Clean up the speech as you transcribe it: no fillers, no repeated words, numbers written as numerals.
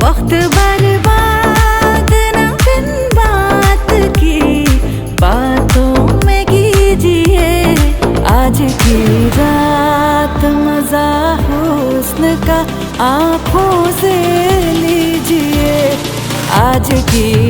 वक्त बर्बाद न बिन बात की बातों में कीजिए। आज की रात मजा हुस्न का आँखों से लीजिए। आज की